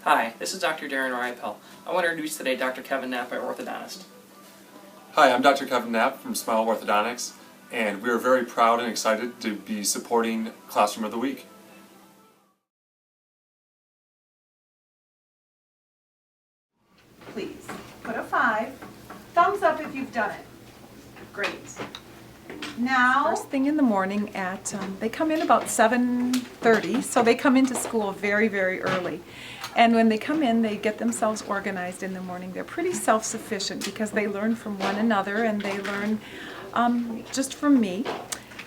Hi, this is Dr. Darren Rypel. I want to introduce today Dr. Kevin Knapp, our orthodontist. Hi, I'm Dr. Kevin Knapp from Smile Orthodontics, and we are very proud and excited to be supporting Classroom of the Week. Please put a 5. Thumbs up if you've done it. Great. Now, first thing in the morning they come in about 7:30, so they come into school very, very early. And when they come in, they get themselves organized in the morning. They're pretty self-sufficient because they learn from one another and they learn just from me.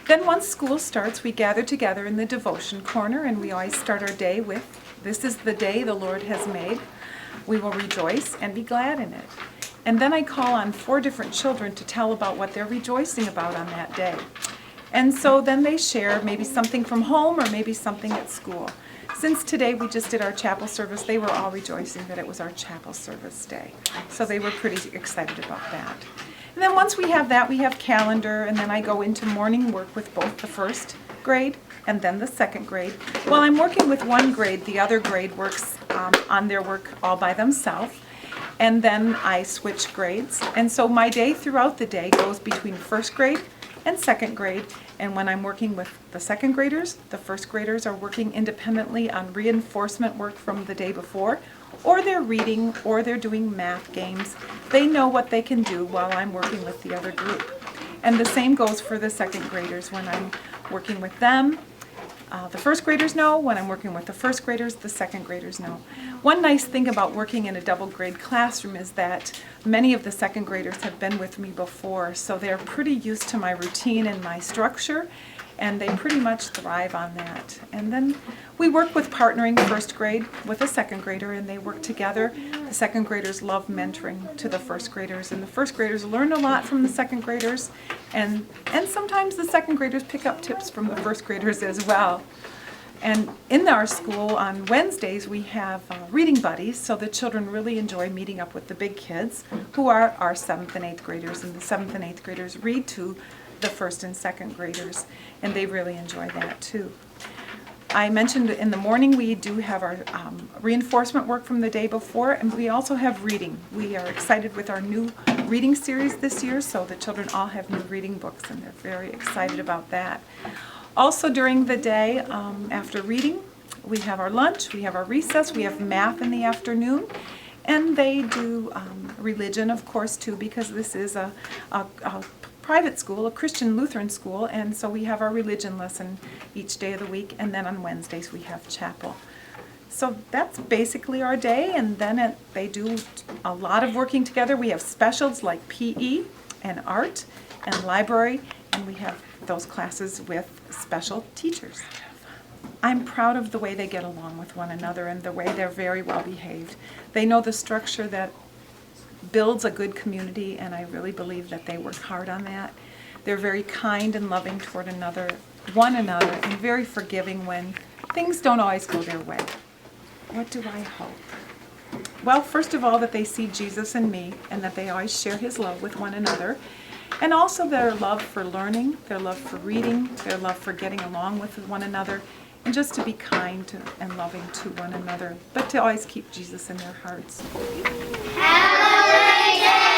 Then once school starts, we gather together in the devotion corner and we always start our day with, "This is the day the Lord has made. We will rejoice and be glad in it." And then I call on 4 different children to tell about what they're rejoicing about on that day. And so then they share maybe something from home or maybe something at school. Since today we just did our chapel service, they were all rejoicing that it was our chapel service day. So they were pretty excited about that. And then once we have that, we have calendar, and then I go into morning work with both the first grade and then the second grade. While I'm working with one grade, the other grade works on their work all by themselves. And then I switch grades. And so my day throughout the day goes between first grade and second grade. And when I'm working with the second graders, the first graders are working independently on reinforcement work from the day before, or they're reading, or they're doing math games. They know what they can do while I'm working with the other group. And the same goes for the second graders. When I'm working with them, the first graders know. When I'm working with the first graders, the second graders know. One nice thing about working in a double grade classroom is that many of the second graders have been with me before, so they're pretty used to my routine and my structure, and they pretty much thrive on that. And then we work with partnering first grade with a second grader, and they work together. The second graders love mentoring to the first graders, and the first graders learn a lot from the second graders, and sometimes the second graders pick up tips from the first graders as well. And in our school on Wednesdays we have reading buddies, so the children really enjoy meeting up with the big kids who are our 7th and 8th graders, and the 7th and 8th graders read to the first and second graders, and they really enjoy that too. I mentioned in the morning we do have our reinforcement work from the day before, and we also have reading. We are excited with our new reading series this year, so the children all have new reading books and they're very excited about that. Also during the day, after reading, we have our lunch, we have our recess, we have math in the afternoon, and they do religion, of course, too, because this is a private school, a Christian Lutheran school, and so we have our religion lesson each day of the week, and then on Wednesdays we have chapel. So that's basically our day, and then they do a lot of working together. We have specials like PE and art and library, and we have those classes with special teachers. I'm proud of the way they get along with one another and the way they're very well behaved. They know the structure that builds a good community, and I really believe that they work hard on that. They're very kind and loving toward one another, and very forgiving when things don't always go their way. What do I hope? Well, first of all, that they see Jesus in me and that they always share his love with one another. And also their love for learning, their love for reading, their love for getting along with one another, and just to be kind and loving to one another, but to always keep Jesus in their hearts. Have a great day!